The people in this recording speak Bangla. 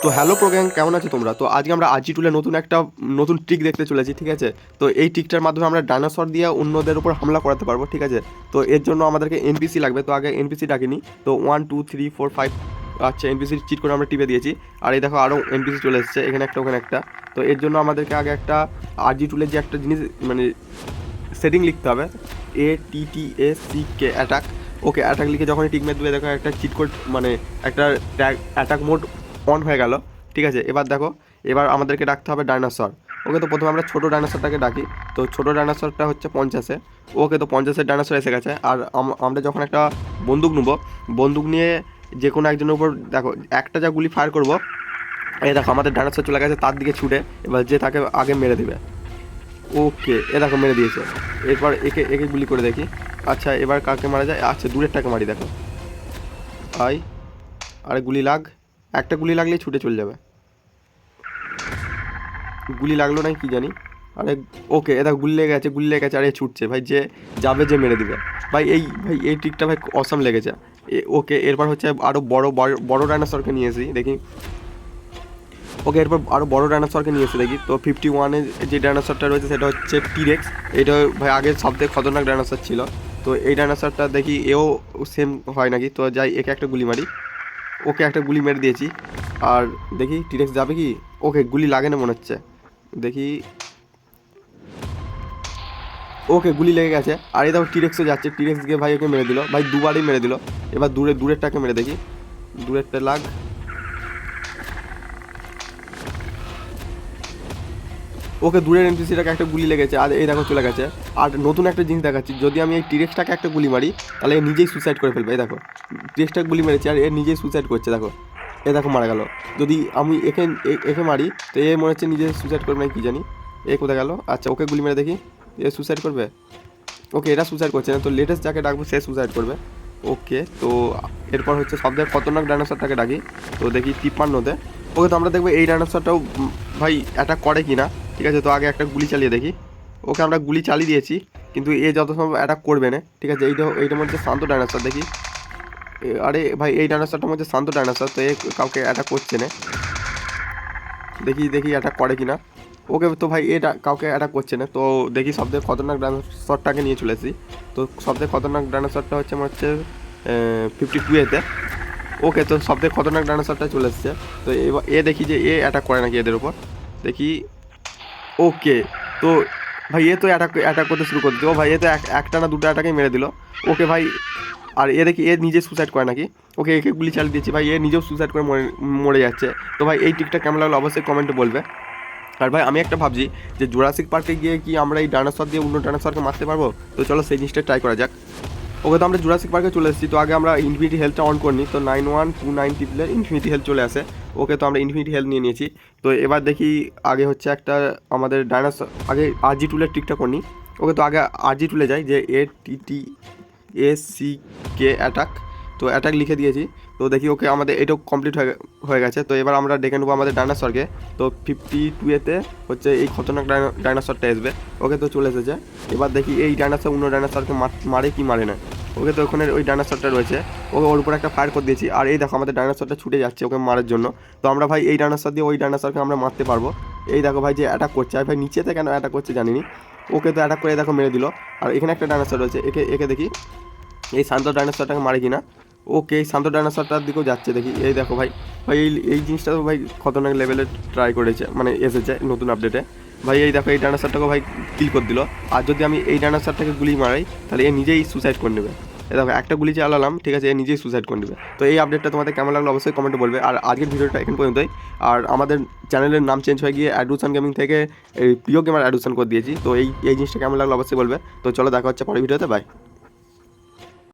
তো হ্যালো প্রোগ্রাম, কেমন আছো তোমরা? তো আজকে আমরা আরজি টুলে নতুন ট্রিক দেখতে চলেছি, ঠিক আছে? তো এই ট্রিকটার মাধ্যমে আমরা ডাইনোসর দিয়ে অন্যদের উপর হামলা করাতে পারবো, ঠিক আছে? তো এর জন্য আমাদেরকে এনপিসি লাগবে। তো আগে এনপিসি ডাকিনি। তো 1 2 3 4 5 আচ্ছা, এনপিসির চিট করে আমরা টিপে দিয়েছি। আর এই দেখো আরও এনপিসি চলে এসেছে, এখানে একটা ওখানে একটা। তো এর জন্য আমাদেরকে আগে একটা আরজি টুলের যে একটা জিনিস মানে সেটিং লিখতে হবে, ATTACK অ্যাটাক। ওকে, অ্যাটাক লিখে যখনই টিক মেরে দেবে দেখো একটা চিট কোড মানে একটা অ্যাটাক মোড অন হয়ে গেল, ঠিক আছে? এবার দেখো, এবার আমাদেরকে ডাকতে হবে ডাইনোসর। ওকে, তো প্রথমে আমরা ছোটো ডাইনোসরটাকে ডাকি। তো ছোটো ডাইনোসরটা হচ্ছে 50-এ। ওকে, তো 50-এর ডাইনোসর এসে গেছে। আর আমরা যখন একটা বন্দুক নেবো, বন্দুক নিয়ে যে কোনো একজনের উপর দেখো একটা যা গুলি ফায়ার করবো, এই দেখো আমাদের ডাইনোসর চলে গেছে তার দিকে ছুটে। এবার যে তাকে আগে মেরে দেবে। ওকে, এ দেখো মেরে দিয়েছে। এরপর একে একে গুলি করে দেখি। আচ্ছা, এবার কাকে মারা যায়? আচ্ছা, দূরেরটাকে মারি। দেখো আই, আরে গুলি লাগ। একটা গুলি লাগলেই ছুটে চলে যাবে। গুলি লাগলো না কি জানি। আরে ওকে, এটা গুলি লেগে গেছে, গুলি লেগে গেছে। আরে ছুটছে ভাই, যে যাবে যে মেরে দিবে। ভাই এই ট্রিকটা ভাই অসাম লেগেছে। ওকে, এরপর হচ্ছে আরও বড় বড় বড় ডাইনোসরকে নিয়ে এসি দেখি। ওকে, এরপর আরও বড় ডাইনোসরকে নিয়ে এসে দেখি। তো 51-এ যে ডাইনোসরটা রয়েছে সেটা হচ্ছে টিরেক্স। এটা ভাই আগের সবথেকে খতরনাক ডাইনোসর ছিল। তো এই ডাইনোসরটা দেখি এও সেম হয় নাকি। তো যাই, একে একটা গুলি মারি। ওকে, একটা গুলি মেরে দিয়েছি। আর দেখি টিরেক্স যাবে কি। ওকে, গুলি লাগে না মনে হচ্ছে, দেখি। ওকে, গুলি লেগে গেছে। আর এই দেখো টিরেক্সও যাচ্ছে, টিরেক্স গিয়ে ভাই ওকে মেরে দিল ভাই, দুবারই মেরে দিল। এবার দূরেরটাকে মেরে দেখি, দূরেরটা লাগ। ওকে, দূরের এনপিসিটাকে একটা গুলি লেগেছে। আর এই দেখো চলে গেছে। আর নতুন একটা জিনিস দেখাচ্ছি, যদি আমি এই টিরেক্সটাকে একটা গুলি মারি তাহলে এ নিজেই সুসাইড করে ফেলবে। এই দেখো টিরেক্সটাকে গুলি মেরেছি আর এ নিজেই সুসাইড করছে। দেখো এ দেখো মারা গেল। যদি আমি একে মারি তো এ মনে হচ্ছে নিজে সুসাইড করবে না কি জানি। এ কোথায় গেল? আচ্ছা, ওকে গুলি মেরে দেখি, এ সুসাইড করবে। ওকে, এটা সুসাইড করছে না। তো লেটেস্ট যাকে ডাকবো সে সুসাইড করবে। ওকে, তো এরপর হচ্ছে সবথেকে খতরনাক ডাইনোসরটাকে ডাকি। তো দেখি 53-তে। ওকে, তো আমরা দেখবো এই ডাইনোসরটাও ভাই অ্যাটাক করে কি না, ঠিক আছে? তো আগে একটা গুলি চালিয়ে দেখি। ওকে, আমরা গুলি চালিয়ে দিয়েছি, কিন্তু এ যত সম্ভব অ্যাটাক করবে না, ঠিক আছে? এইটার মধ্যে শান্ত ডাইনোসর দেখি। আরে ভাই, এই ডাইনোসরটার মধ্যে শান্ত ডাইনোসর, তো এ কাউকে অ্যাটাক করছে না। দেখি দেখি অ্যাটাক করে কি না। ওকে, তো ভাই এটা কাউকে অ্যাটাক করছে না। তো দেখি সবথেকে খতরনাক ডাইনোসরটাকে নিয়ে চলে এসেছি। তো সবথেকে খতরনাক ডাইনোসরটা হচ্ছে আমার হচ্ছে 52-এতে। ওকে, তো সবথেকে খতরনাক ডাইনোসরটা চলে এসেছে। তো এবার দেখি যে এ অ্যাটাক করে নাকি এদের উপর, দেখি। ওকে, তো ভাই এ তো অ্যাটাক করতে শুরু করে দিল। ও ভাই, এ তো একটা না দুটো অ্যাটাকেই মেরে দিল। ওকে ভাই, আর এ দেখি এ নিজে সুসাইড করে নাকি। ওকে, একে গুলি চালিয়ে দিয়েছি ভাই, এ নিজেও সুসাইড করে মরে যাচ্ছে। তো ভাই এই ট্রিকটা কেমন লাগলো অবশ্যই কমেন্টে বলবে। আর ভাই আমি একটা ভাবছি যে জুরাসিক পার্কে গিয়ে কি আমরা এই ডাইনোসর দিয়ে অন্য ডাইনোসরকে মারতে পারবো? তো চলো সেই জিনিসটা ট্রাই করা যাক। ওকে, তো আমরা জুরাসিক পার্কে চলে এসেছি। তো আগে আমরা ইনফিনিটি হেলথটা অন করিনি। তো 9129 টিপলে ইনফিনিটি হেলথ চলে আসে। ওকে, তো আমরা ইনফিনিটি হেলথ নিয়ে নিয়েছি। তো এবার দেখি আগে হচ্ছে একটা আমাদের ডাইনোসর, আগে আরজি টুলের ট্রিকটা করি। ওকে, তো আগে আরজি টুলে যাই, যে ATTACK অ্যাটাক। তো অ্যাটাক লিখে দিয়েছি। তো দেখি ওকে, আমাদের এটাও কমপ্লিট হয়ে গেছে। তো এবার আমরা ডেকে নেবো আমাদের ডাইনোসরকে। তো 52-এতে হচ্ছে এই খতরনাক ডাইনোসরটা আসবে। ওকে, তো চলে এসেছে। এবার দেখি এই ডাইনোসর অন্য ডাইনোসরকে মারে কি মারে না। ওকে, তো ওখানে ওই ডাইনোসরটা রয়েছে। ওকে, ওর উপর একটা ফায়ার করে দিয়েছি। আর এই দেখো আমাদের ডাইনোসরটা ছুটে যাচ্ছে ওকে মারার জন্য। তো আমরা ভাই এই ডাইনোসর দিয়ে ওই ডাইনোসরকে আমরা মারতে পারবো। এই দেখো ভাই যে অ্যাটাক করছে। আর ভাই নিচেতে কেন অ্যাটাক করছে জানিনি। ওকে, তো অ্যাটাক করে দেখো মেরে দিল। আর এখানে একটা ডাইনোসর রয়েছে, একে একে দেখি এই শান্ত ডাইনোসরটাকে মারে কিনা। ওকে, এই শান্ত ডাইনোসরটার দিকেও যাচ্ছে দেখি। এই দেখো ভাই, ভাই এই জিনিসটা তো ভাই খতরনাক লেভেলে ট্রাই করেছে, মানে এসেছে নতুন আপডেটে। ভাই এই দেখো এই ডাইনোসরটাকে ভাই কিল করে দিল। আর যদি আমি এই ডাইনোসরটাকে গুলি মারাই তাহলে এ নিজেই সুসাইড করে নেবে। এই দেখো একটা গুলি চালালাম, ঠিক আছে, এ নিজেই সুসাইড করে নেবে। তো এই আপডেটটা তোমাদের কেমন লাগলো অবশ্যই কমেন্টে বলবে। আর আজকের ভিডিওটা এখন পর্যন্তই। আর আমাদের চ্যানেলের নাম চেঞ্জ হয়ে গিয়ে অ্যাডুসান গেমিং থেকে এই প্রিয় গেমার অ্যাডুসান করে দিয়েছি। তো এই জিনিসটা কেমন লাগলো অবশ্যই বলবে। তো চলো দেখা হচ্ছে পরের ভিডিওতে, বাই।